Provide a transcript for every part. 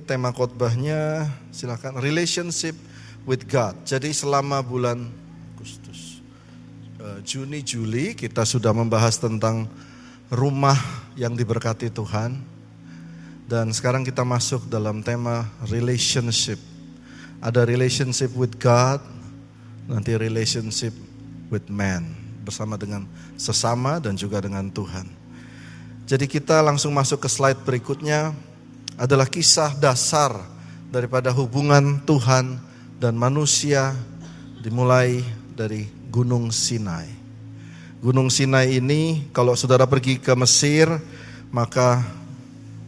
tema khotbahnya silakan relationship with God. Jadi selama bulan Agustus, Juni, Juli kita sudah membahas tentang rumah yang diberkati Tuhan. Dan sekarang kita masuk dalam tema relationship. Ada relationship with God, nanti relationship with man, bersama dengan sesama dan juga dengan Tuhan. Jadi kita langsung masuk ke slide berikutnya. Adalah kisah dasar daripada hubungan Tuhan dan manusia dimulai dari Gunung Sinai. Gunung Sinai ini kalau saudara pergi ke Mesir, maka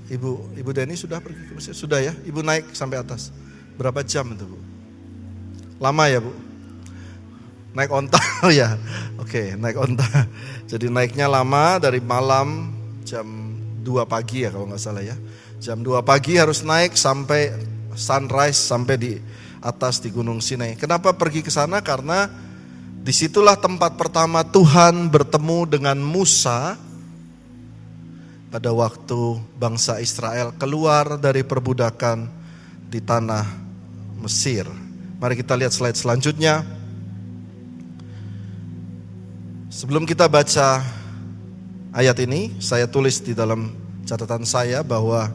Ibu Deni sudah pergi ke Mesir? Sudah ya? Ibu naik sampai atas. Berapa jam itu, Bu? Lama ya, Bu? Naik onta ya? Oke, naik onta. Jadi naiknya lama dari malam jam 2 pagi ya kalau nggak salah ya. Jam 2 pagi harus naik sampai sunrise, sampai di atas di Gunung Sinai. Kenapa pergi ke sana? Karena disitulah tempat pertama Tuhan bertemu dengan Musa pada waktu bangsa Israel keluar dari perbudakan di tanah Mesir. Mari kita lihat slide selanjutnya. Sebelum kita baca ayat ini, saya tulis di dalam catatan saya bahwa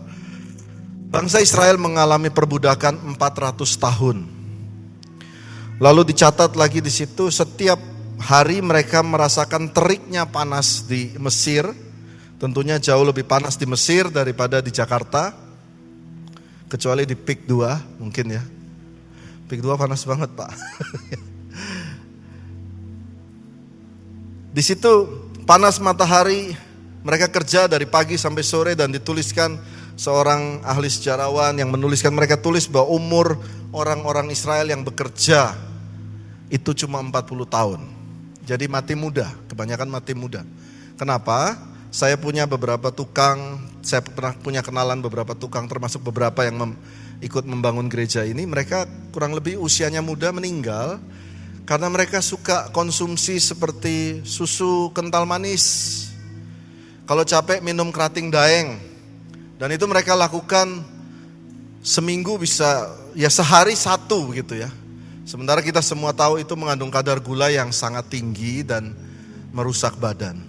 bangsa Israel mengalami perbudakan 400 tahun. Lalu dicatat lagi di situ, setiap hari mereka merasakan teriknya panas di Mesir. Tentunya jauh lebih panas di Mesir daripada di Jakarta. Kecuali di Peak 2 mungkin ya. Peak 2 panas banget, Pak. Di situ panas matahari, mereka kerja dari pagi sampai sore dan dituliskan seorang ahli sejarawan yang menuliskan, mereka tulis bahwa umur orang-orang Israel yang bekerja itu cuma 40 tahun. Jadi mati muda, kebanyakan mati muda. Kenapa? Saya punya beberapa tukang, saya pernah punya kenalan beberapa tukang, termasuk beberapa yang ikut membangun gereja ini. Mereka kurang lebih usianya muda meninggal karena mereka suka konsumsi seperti susu kental manis. Kalau capek minum kerating daeng. Dan itu mereka lakukan seminggu bisa, ya sehari satu begitu ya. Sementara kita semua tahu itu mengandung kadar gula yang sangat tinggi dan merusak badan.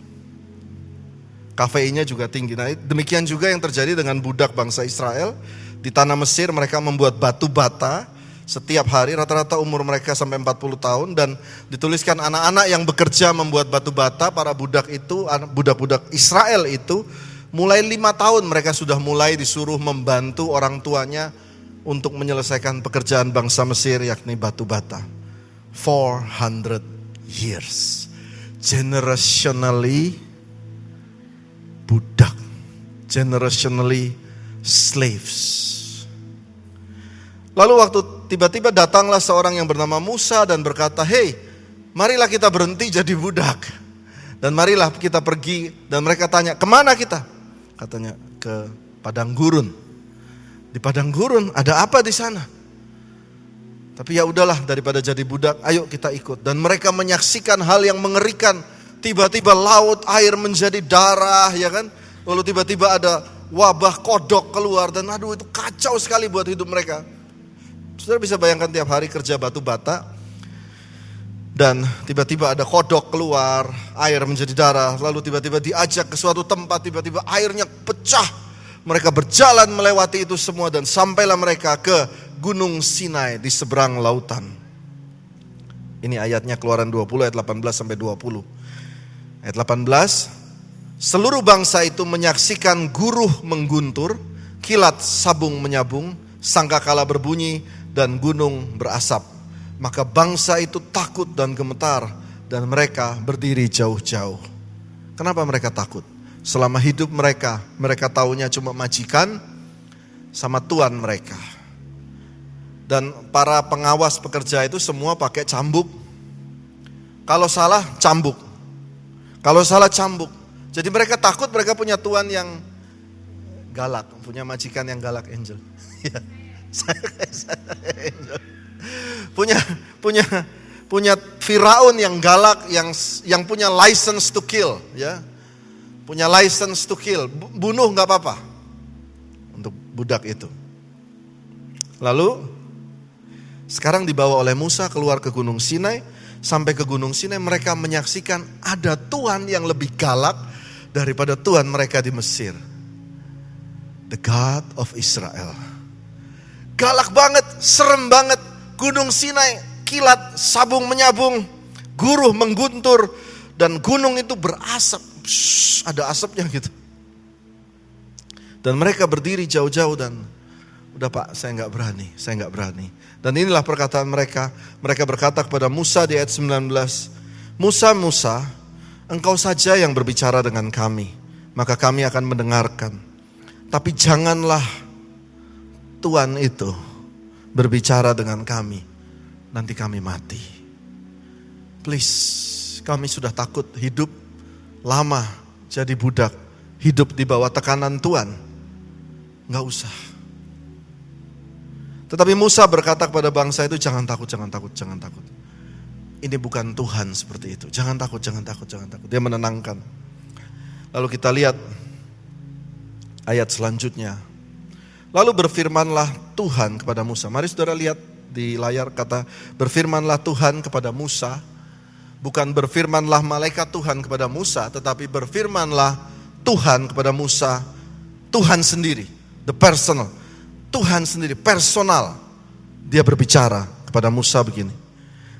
Kafeinnya juga tinggi. Nah, demikian juga yang terjadi dengan budak bangsa Israel. Di tanah Mesir mereka membuat batu bata setiap hari, rata-rata umur mereka sampai 40 tahun. Dan dituliskan anak-anak yang bekerja membuat batu bata, para budak itu, budak-budak Israel itu, mulai 5 tahun mereka sudah mulai disuruh membantu orang tuanya untuk menyelesaikan pekerjaan bangsa Mesir, yakni batu bata. 400 years. Generationally budak. Generationally slaves. Lalu waktu tiba-tiba datanglah seorang yang bernama Musa dan berkata, "Hei, marilah kita berhenti jadi budak. Dan marilah kita pergi." Dan mereka tanya, "Kemana kita?" Katanya, "Ke padang gurun." Di padang gurun ada apa di sana? Tapi ya udahlah, daripada jadi budak, ayo kita ikut. Dan mereka menyaksikan hal yang mengerikan. Tiba-tiba laut air menjadi darah, ya kan? Lalu tiba-tiba ada wabah kodok keluar dan aduh itu kacau sekali buat hidup mereka. Saudara bisa bayangkan tiap hari kerja batu bata dan tiba-tiba ada kodok keluar, air menjadi darah, lalu tiba-tiba diajak ke suatu tempat, tiba-tiba airnya pecah. Mereka berjalan melewati itu semua dan sampailah mereka ke Gunung Sinai di seberang lautan. Ini ayatnya Keluaran 20 ayat 18 sampai 20. Ayat 18, seluruh bangsa itu menyaksikan guruh mengguntur, kilat sabung menyabung, sangkakala berbunyi dan gunung berasap. Maka bangsa itu takut dan gemetar dan mereka berdiri jauh-jauh. Kenapa mereka takut? Selama hidup mereka taunya cuma majikan sama tuan mereka. Dan para pengawas pekerja itu semua pakai cambuk. Kalau salah cambuk. Kalau salah cambuk. Jadi mereka takut, mereka punya tuan yang galak, punya majikan yang galak, Angel. Angel. Punya Firaun yang galak, yang punya license to kill, ya. Punya license to kill, bunuh nggak apa-apa untuk budak itu. Lalu sekarang dibawa oleh Musa keluar ke Gunung Sinai. Sampai ke Gunung Sinai mereka menyaksikan ada Tuhan yang lebih galak daripada Tuhan mereka di Mesir. The God of Israel. Galak banget, serem banget. Gunung Sinai kilat, sabung menyabung, guruh mengguntur, dan gunung itu berasap. Ada asapnya gitu. Dan mereka berdiri jauh-jauh dan udah Pak, saya nggak berani. Dan inilah perkataan mereka. Mereka berkata kepada Musa di ayat 19, Musa, engkau saja yang berbicara dengan kami, maka kami akan mendengarkan. Tapi janganlah Tuhan itu berbicara dengan kami, nanti kami mati. Please, kami sudah takut hidup lama jadi budak, hidup di bawah tekanan Tuhan. Nggak usah. Tetapi Musa berkata kepada bangsa itu, jangan takut. Ini bukan Tuhan seperti itu. Jangan takut. Dia menenangkan. Lalu kita lihat ayat selanjutnya. Lalu berfirmanlah Tuhan kepada Musa. Mari saudara lihat di layar kata berfirmanlah Tuhan kepada Musa. Bukan berfirmanlah malaikat Tuhan kepada Musa, tetapi berfirmanlah Tuhan kepada Musa, Tuhan sendiri. The personal, Tuhan sendiri, personal. Dia berbicara kepada Musa begini.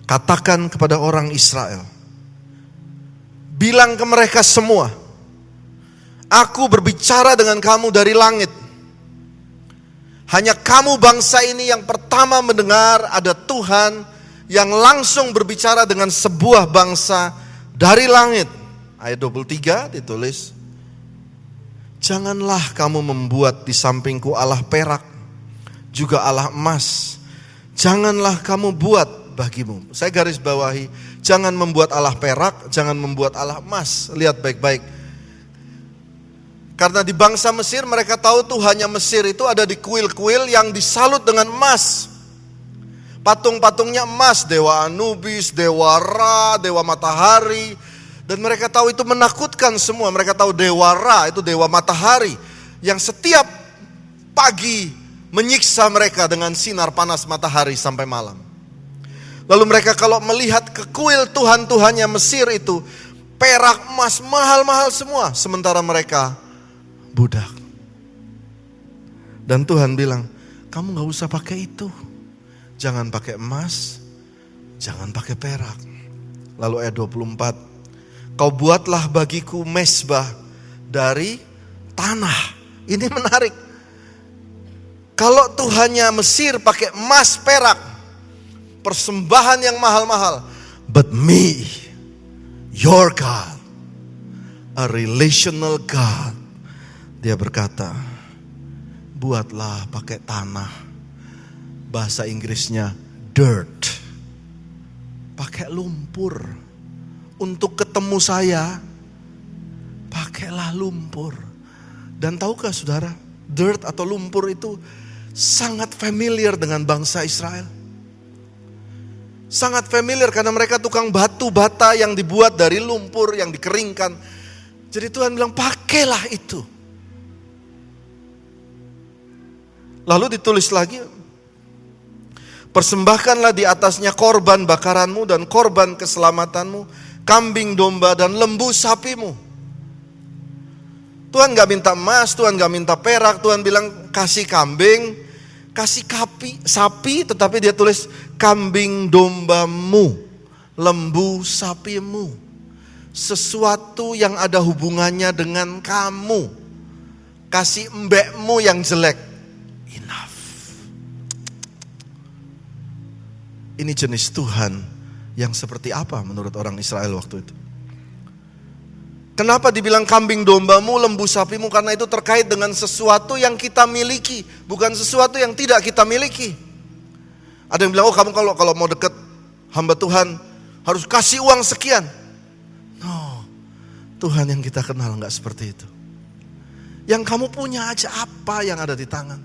Katakan kepada orang Israel, bilang ke mereka semua, aku berbicara dengan kamu dari langit. Hanya kamu bangsa ini yang pertama mendengar ada Tuhan yang langsung berbicara dengan sebuah bangsa dari langit. Ayat 23 ditulis, janganlah kamu membuat di sampingku Allah perak, juga Allah emas. Janganlah kamu buat bagimu. Saya garis bawahi, jangan membuat Allah perak, jangan membuat Allah emas. Lihat baik-baik. Karena di bangsa Mesir mereka tahu Tuhannya Mesir itu ada di kuil-kuil yang disalut dengan emas. Patung-patungnya emas, dewa Anubis, dewa Ra, dewa matahari. Dan mereka tahu itu menakutkan semua. Mereka tahu dewa Ra itu dewa matahari yang setiap pagi menyiksa mereka dengan sinar panas matahari sampai malam. Lalu mereka kalau melihat ke kuil Tuhan-Tuhannya Mesir itu, perak, emas, mahal-mahal semua. Sementara mereka budak. Dan Tuhan bilang, kamu gak usah pakai itu. Jangan pakai emas, jangan pakai perak. Lalu ayat 24, kau buatlah bagiku mezbah dari tanah. Ini menarik. Kalau Tuhannya Mesir pakai emas perak, persembahan yang mahal-mahal. But me, your God, a relational God. Dia berkata, buatlah pakai tanah. Bahasa Inggrisnya dirt. Pakai lumpur. Untuk ketemu saya, pakailah lumpur. Dan tahukah saudara, dirt atau lumpur itu sangat familiar dengan bangsa Israel. Sangat familiar karena mereka tukang batu bata yang dibuat dari lumpur yang dikeringkan. Jadi Tuhan bilang pakailah itu. Lalu ditulis lagi, persembahkanlah di atasnya korban bakaranmu dan korban keselamatanmu, kambing domba dan lembu sapimu. Tuhan gak minta emas, Tuhan gak minta perak. Tuhan bilang kasih kambing, kasih sapi, tetapi dia tulis kambing dombamu, lembu sapimu. Sesuatu yang ada hubungannya dengan kamu. Kasih embekmu yang jelek. Enough. Ini jenis Tuhan yang seperti apa menurut orang Israel waktu itu? Kenapa dibilang kambing dombamu, lembu sapimu? Karena itu terkait dengan sesuatu yang kita miliki, bukan sesuatu yang tidak kita miliki. Ada yang bilang, oh kamu kalau mau deket hamba Tuhan harus kasih uang sekian. No, Tuhan yang kita kenal gak seperti itu. Yang kamu punya aja apa yang ada di tangan,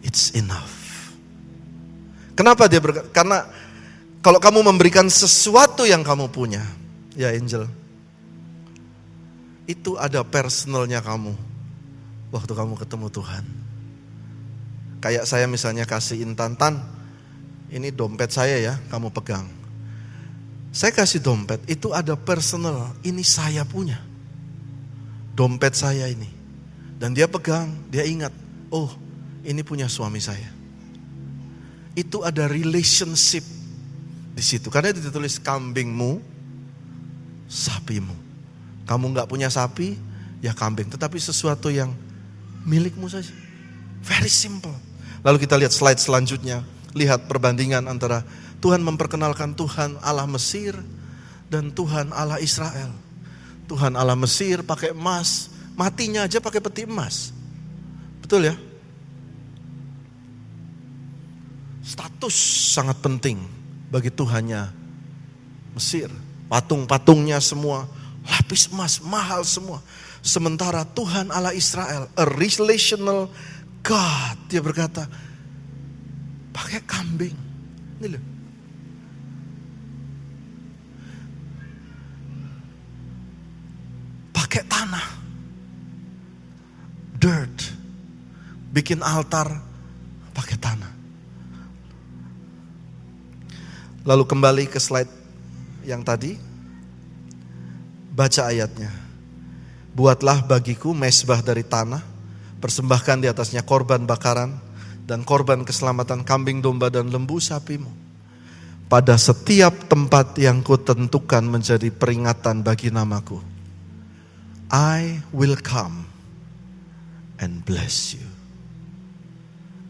it's enough. Kenapa dia berkata? Karena kalau kamu memberikan sesuatu yang kamu punya, ya Angel, itu ada personalnya kamu waktu kamu ketemu Tuhan. Kayak saya misalnya kasih Intan, Tan, ini dompet saya ya, kamu pegang. Saya kasih dompet, itu ada personal, ini saya punya. Dompet saya ini. Dan dia pegang, dia ingat, oh ini punya suami saya. Itu ada relationship di situ. Karena itu ditulis kambingmu, sapimu. Kamu gak punya sapi, ya kambing. Tetapi sesuatu yang milikmu saja. Very simple. Lalu kita lihat slide selanjutnya. Lihat perbandingan antara Tuhan memperkenalkan Tuhan Allah Mesir dan Tuhan Allah Israel. Tuhan Allah Mesir pakai emas, matinya aja pakai peti emas. Betul ya? Status sangat penting bagi Tuhannya Mesir. Patung-patungnya semua lapis emas, mahal semua. Sementara Tuhan Allah Israel, a relational God, dia berkata, pakai kambing. Ini loh. Pakai tanah. Dirt. Bikin altar pakai tanah. Lalu kembali ke slide yang tadi. Baca ayatnya. Buatlah bagiku mezbah dari tanah. Persembahkan di atasnya korban bakaran dan korban keselamatan kambing domba dan lembu sapimu. Pada setiap tempat yang kutentukan menjadi peringatan bagi namaku. I will come and bless you.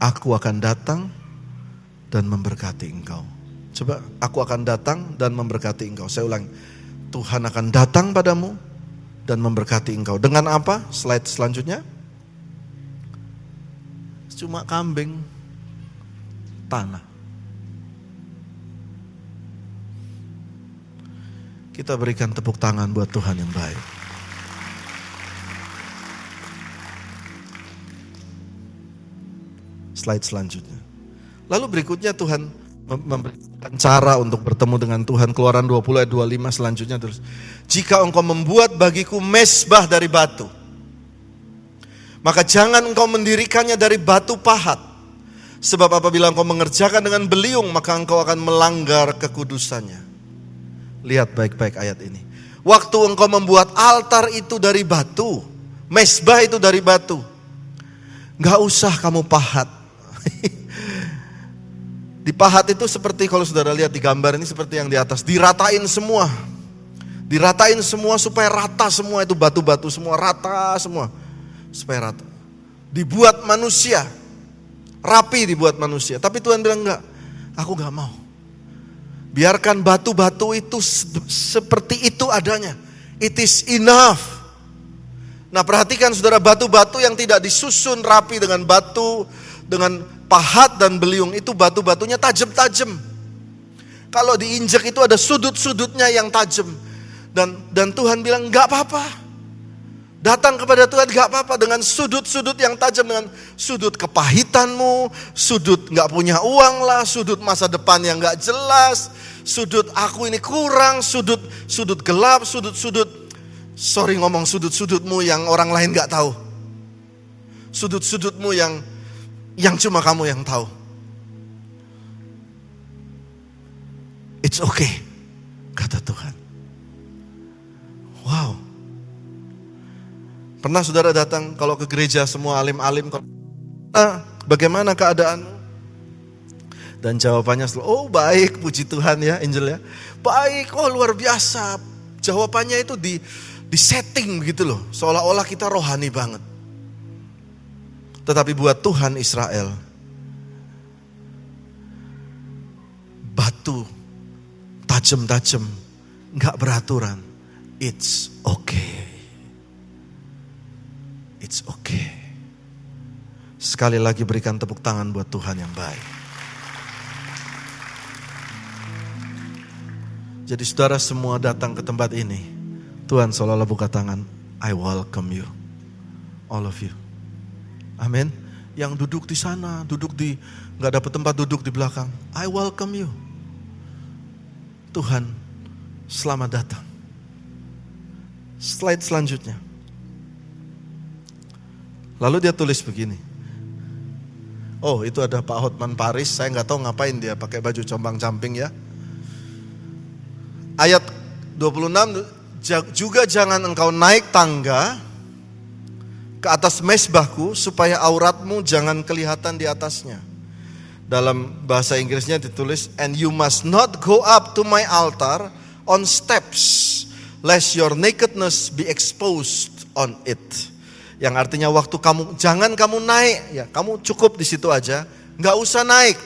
Aku akan datang dan memberkati engkau. Coba, aku akan datang dan memberkati engkau. Saya ulang, Tuhan akan datang padamu dan memberkati engkau. Dengan apa? Slide selanjutnya. Cuma kambing, tanah. Kita berikan tepuk tangan buat Tuhan yang baik. Slide selanjutnya. Lalu berikutnya Tuhan memberikan cara untuk bertemu dengan Tuhan. Keluaran 20 ayat 25 selanjutnya terus. Jika engkau membuat bagiku mezbah dari batu, maka jangan engkau mendirikannya dari batu pahat. Sebab apabila engkau mengerjakan dengan beliung, maka engkau akan melanggar kekudusannya. Lihat baik-baik ayat ini. Waktu engkau membuat altar itu dari batu, mezbah itu dari batu, gak usah kamu pahat. Dipahat itu seperti kalau saudara lihat di gambar ini seperti yang di atas. Diratain semua. Diratain semua supaya rata semua itu batu-batu semua, rata semua. Supaya rata. Dibuat manusia. Rapi dibuat manusia. Tapi Tuhan bilang enggak. Aku enggak mau. Biarkan batu-batu itu seperti itu adanya. It is enough. Nah perhatikan saudara, batu-batu yang tidak disusun rapi dengan batu, dengan pahat dan beliung, itu batu-batunya tajam-tajam. Kalau diinjak itu ada sudut-sudutnya yang tajam. Dan Tuhan bilang enggak apa-apa. Datang kepada Tuhan gak apa-apa dengan sudut-sudut yang tajam, dengan sudut kepahitanmu, sudut gak punya uang lah, sudut masa depan yang gak jelas, sudut aku ini kurang, sudut gelap, sudut-sudut, sorry ngomong sudut-sudutmu yang orang lain gak tahu. Sudut-sudutmu yang cuma kamu yang tahu. It's okay, kata Tuhan. Wow. Pernah saudara datang kalau ke gereja semua alim-alim, bagaimana keadaanmu? Dan jawabannya selalu, oh baik, puji Tuhan ya Angel ya. Baik, oh luar biasa. Jawabannya itu di setting begitu loh, seolah-olah kita rohani banget. Tetapi buat Tuhan Israel, batu tajam-tajam, gak beraturan, it's okay. It's okay. Sekali lagi berikan tepuk tangan buat Tuhan yang baik. Jadi saudara semua datang ke tempat ini, Tuhan seolah-olah buka tangan, I welcome you, all of you. Amin. Yang duduk di sana, gak dapat tempat duduk di belakang, I welcome you. Tuhan, selamat datang. Slide selanjutnya. Lalu dia tulis begini. Oh, itu ada Pak Hotman Paris, saya nggak tahu ngapain dia pakai baju compang-camping ya. Ayat 26, juga jangan engkau naik tangga ke atas mezbahku supaya auratmu jangan kelihatan di atasnya. Dalam bahasa Inggrisnya ditulis, and you must not go up to my altar on steps, lest your nakedness be exposed on it. Yang artinya waktu jangan kamu naik, ya kamu cukup di situ aja, nggak usah naik.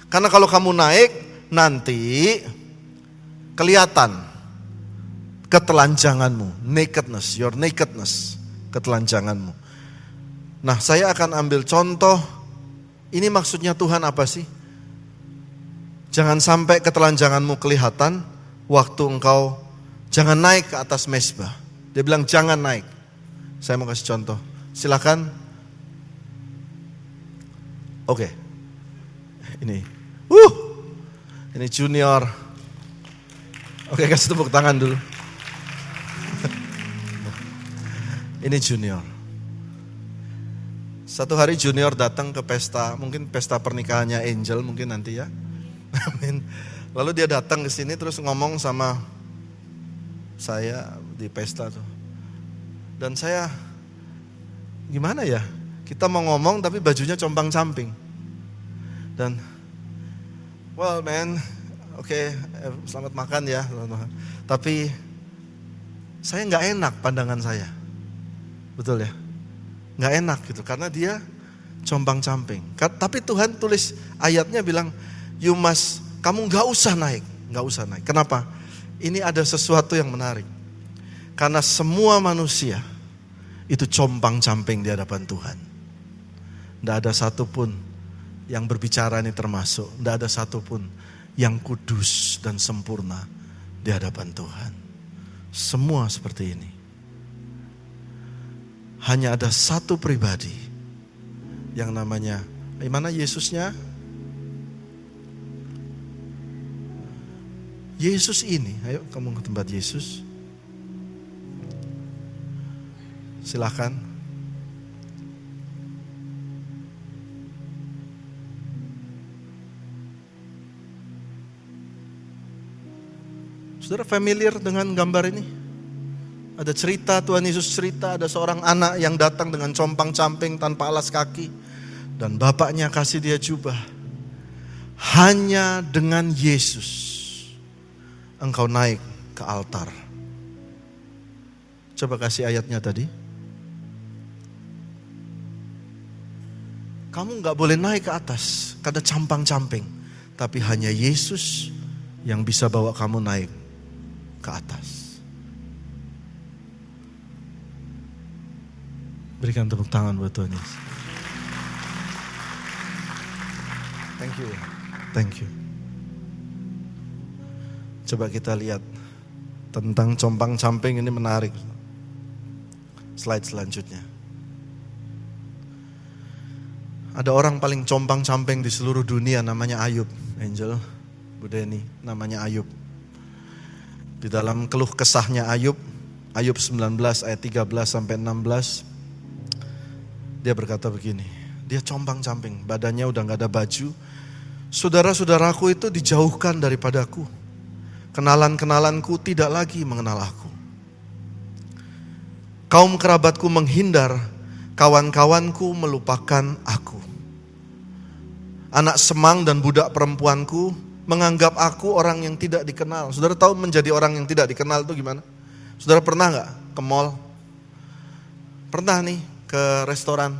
Karena kalau kamu naik nanti kelihatan ketelanjanganmu, nakedness, your nakedness, ketelanjanganmu. Nah, saya akan ambil contoh. Ini maksudnya Tuhan apa sih? Jangan sampai ketelanjanganmu kelihatan waktu engkau jangan naik ke atas mezbah. Dia bilang jangan naik. Saya mau kasih contoh. Silakan. Oke. Ini. Ini junior. Oke, kasih tepuk tangan dulu. Ini junior. Satu hari junior datang ke pesta, mungkin pesta pernikahannya Angel mungkin nanti ya. Lalu dia datang ke sini terus ngomong sama saya di pesta tuh. Dan saya gimana ya? Kita mau ngomong tapi bajunya compang-camping. Dan well man, oke, selamat makan ya. Tapi saya nggak enak pandangan saya. Betul ya? Nggak enak gitu karena dia compang-camping. Tapi Tuhan tulis ayatnya bilang, kamu nggak usah naik. Kenapa? Ini ada sesuatu yang menarik. Karena semua manusia itu compang-camping di hadapan Tuhan. Tidak ada satupun yang berbicara ini termasuk. Tidak ada satupun yang kudus dan sempurna di hadapan Tuhan. Semua seperti ini. Hanya ada satu pribadi yang namanya, mana Yesusnya? Yesus ini, ayo kamu ke tempat Yesus. Silakan. Saudara familiar dengan gambar ini? Ada cerita, Tuhan Yesus cerita, ada seorang anak yang datang dengan compang-camping tanpa alas kaki. Dan bapaknya kasih dia jubah. Hanya dengan Yesus engkau naik ke altar. Coba kasih ayatnya tadi. Kamu gak boleh naik ke atas karena campang-camping. Tapi hanya Yesus yang bisa bawa kamu naik ke atas. Berikan tepuk tangan buat Tuhan Yesus. Thank you. Coba kita lihat tentang compang-camping ini menarik. Slide selanjutnya. Ada orang paling compang-camping di seluruh dunia namanya Ayub. Angel, Bu Deni, namanya Ayub. Di dalam keluh kesahnya Ayub 19 ayat 13 sampai 16. Dia berkata begini, dia compang-camping, badannya udah gak ada baju. Saudara-saudaraku itu dijauhkan daripadaku. Kenalan-kenalanku tidak lagi mengenal aku. Kaum kerabatku menghindar, kawan-kawanku melupakan aku. Anak semang dan budak perempuanku menganggap aku orang yang tidak dikenal. Saudara tahu menjadi orang yang tidak dikenal itu gimana? Saudara pernah gak ke mall? Pernah nih ke restoran.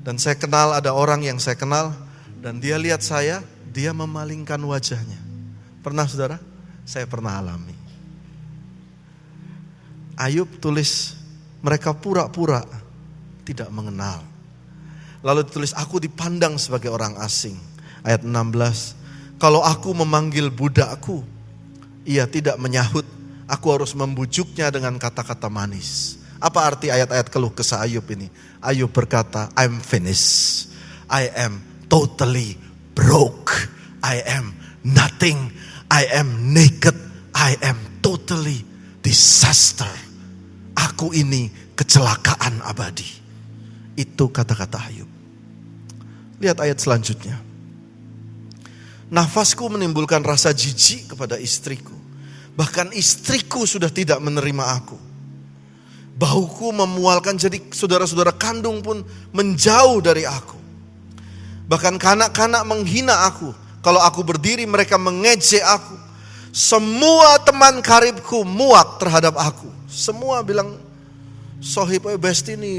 Dan saya kenal, ada orang yang saya kenal. Dan dia lihat saya, dia memalingkan wajahnya. Pernah saudara? Saya pernah alami. Ayub tulis, mereka pura-pura tidak mengenal. Lalu ditulis, aku dipandang sebagai orang asing. Ayat 16, kalau aku memanggil budakku, ia tidak menyahut. Aku harus membujuknya dengan kata-kata manis. Apa arti ayat-ayat keluh kesah Ayub ini? Ayub berkata, I'm finished. I am totally broke. I am nothing. I am naked. I am totally disaster. Aku ini kecelakaan abadi. Itu kata-kata Ayub. Lihat ayat selanjutnya. Nafasku menimbulkan rasa jijik kepada istriku. Bahkan istriku sudah tidak menerima aku. Bauku memualkan, jadi saudara-saudara kandung pun menjauh dari aku. Bahkan kanak-kanak menghina aku. Kalau aku berdiri mereka mengejek aku. Semua teman karibku muak terhadap aku. Semua bilang, sohib, best ini,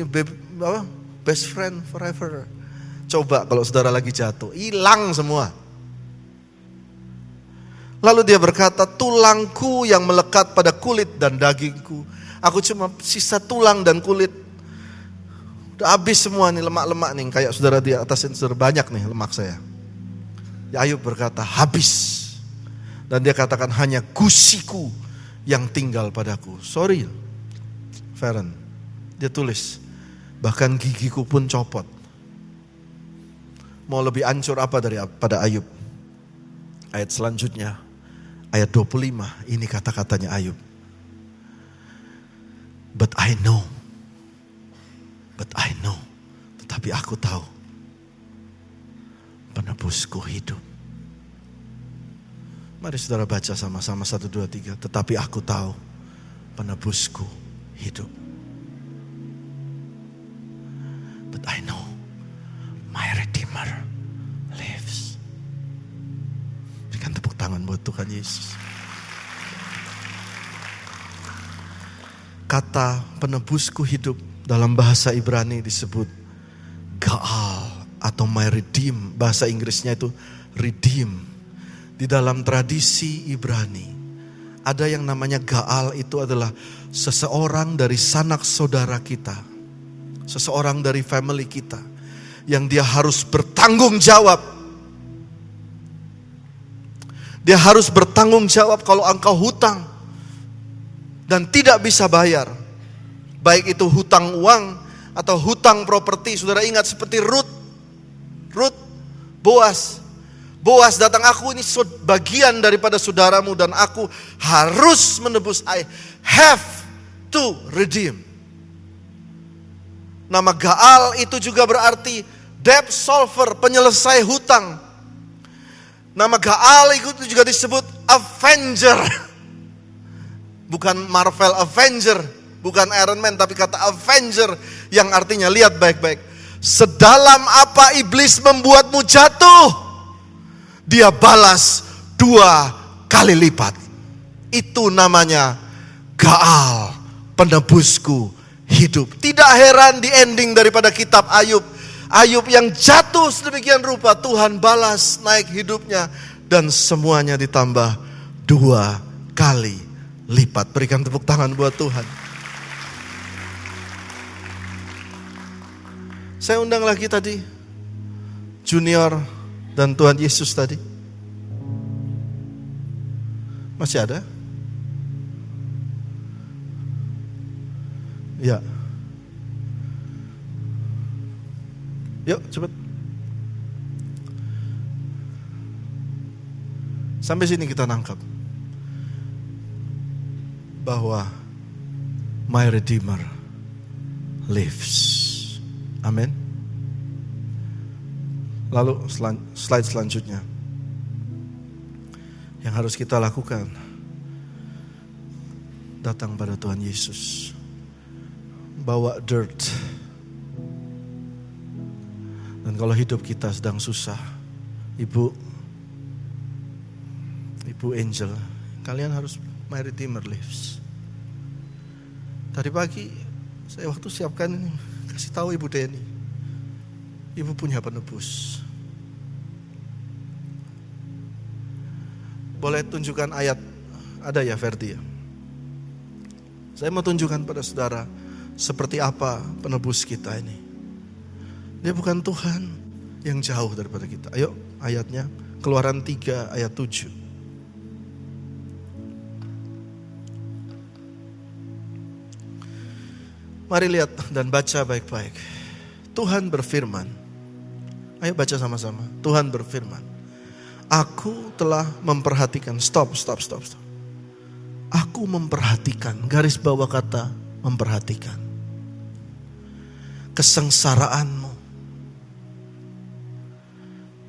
best friend forever. Coba kalau saudara lagi jatuh, hilang semua. Lalu dia berkata, tulangku yang melekat pada kulit dan dagingku. Aku cuma sisa tulang dan kulit. Udah habis semua nih, lemak-lemak nih. Kayak saudara di atas ini sudah banyak nih lemak saya. Ya, Ayub berkata, habis. Dan dia katakan, hanya gusiku yang tinggal padaku. Sorry, Feren. Dia tulis, bahkan gigiku pun copot. Mau lebih hancur apa daripada Ayub? Ayat selanjutnya, ayat 25, ini kata-katanya Ayub. But I know, tetapi aku tahu, penebusku hidup. Mari saudara baca sama-sama 1, 2, 3. Tetapi aku tahu, penebusku hidup. But I know, my Redeemer lives. Berikan tepuk tangan buat Tuhan Yesus. Kata penebusku hidup dalam bahasa Ibrani disebut Gaal atau my redeem. Bahasa Inggrisnya itu redeem. Di dalam tradisi Ibrani ada yang namanya Gaal, itu adalah seseorang dari sanak saudara kita. Seseorang dari family kita yang dia harus bertanggung jawab. Dia harus bertanggung jawab kalau engkau hutang dan tidak bisa bayar. Baik itu hutang uang atau hutang properti. Saudara ingat seperti Ruth, Boas datang, aku ini bagian daripada saudaramu dan aku harus menebus. I have to redeem. Nama Gaal itu juga berarti debt solver, penyelesai hutang. Nama Gaal itu juga disebut avenger. Bukan Marvel Avenger, bukan Iron Man, tapi kata Avenger yang artinya, lihat baik-baik, sedalam apa iblis membuatmu jatuh, dia balas 2 kali lipat. Itu namanya Gaal, penebusku hidup. Tidak heran di ending daripada kitab Ayub, Ayub yang jatuh sedemikian rupa, Tuhan balas naik hidupnya dan semuanya ditambah 2 kali lipat. Berikan tepuk tangan buat Tuhan. Saya undang lagi tadi Junior dan Tuhan Yesus tadi. Masih ada? Ya. Yuk cepat. Sampai sini kita nangkap bahwa my Redeemer lives. Amin. Lalu slide selanjutnya. Yang harus kita lakukan, datang pada Tuhan Yesus. Bawa dirt. Dan kalau hidup kita sedang susah, Ibu Angel, kalian harus my Redeemer lives. Tadi pagi saya waktu siapkan ini, kasih tahu Ibu Deni, Ibu punya penebus. Boleh tunjukkan ayat, ada ya Ferdi ya? Saya mau tunjukkan pada saudara seperti apa penebus kita ini. Dia bukan Tuhan yang jauh daripada kita. Ayo ayatnya, Keluaran 3 ayat 7. Mari lihat dan baca baik-baik. Tuhan berfirman. Ayo baca sama-sama. Tuhan berfirman. Aku telah memperhatikan. Stop. Aku memperhatikan. Garis bawah kata memperhatikan. Kesengsaraanmu.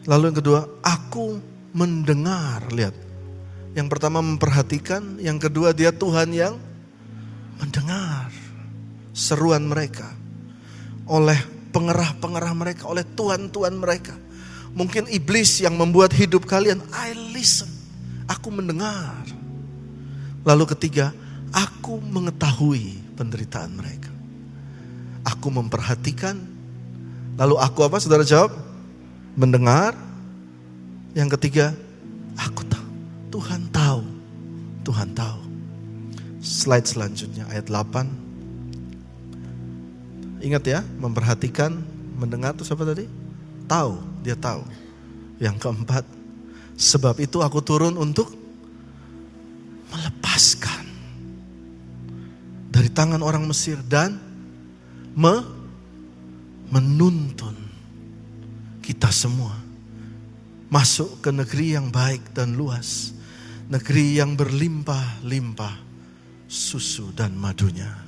Lalu yang kedua, aku mendengar. Lihat, yang pertama memperhatikan, yang kedua dia Tuhan yang mendengar seruan mereka oleh pengerah-pengerah mereka, oleh tuan-tuan mereka. Mungkin iblis yang membuat hidup kalian, I listen, aku mendengar. Lalu ketiga, aku mengetahui penderitaan mereka. Aku memperhatikan. Lalu aku apa, saudara jawab? Mendengar. Yang ketiga, aku tahu. Tuhan tahu. Tuhan tahu. Slide selanjutnya ayat 8. Ingat ya, memperhatikan, mendengar itu apa tadi? Tahu, dia tahu. Yang keempat, sebab itu aku turun untuk melepaskan dari tangan orang Mesir dan menuntun kita semua masuk ke negeri yang baik dan luas, negeri yang berlimpah-limpah susu dan madunya.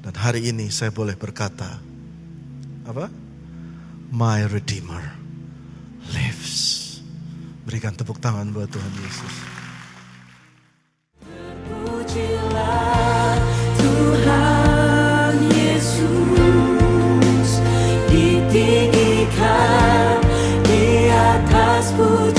Dan hari ini saya boleh berkata, apa? My Redeemer lives. Berikan tepuk tangan buat Tuhan Yesus. Terpujilah Tuhan Yesus, ditinggikan di atas pujian.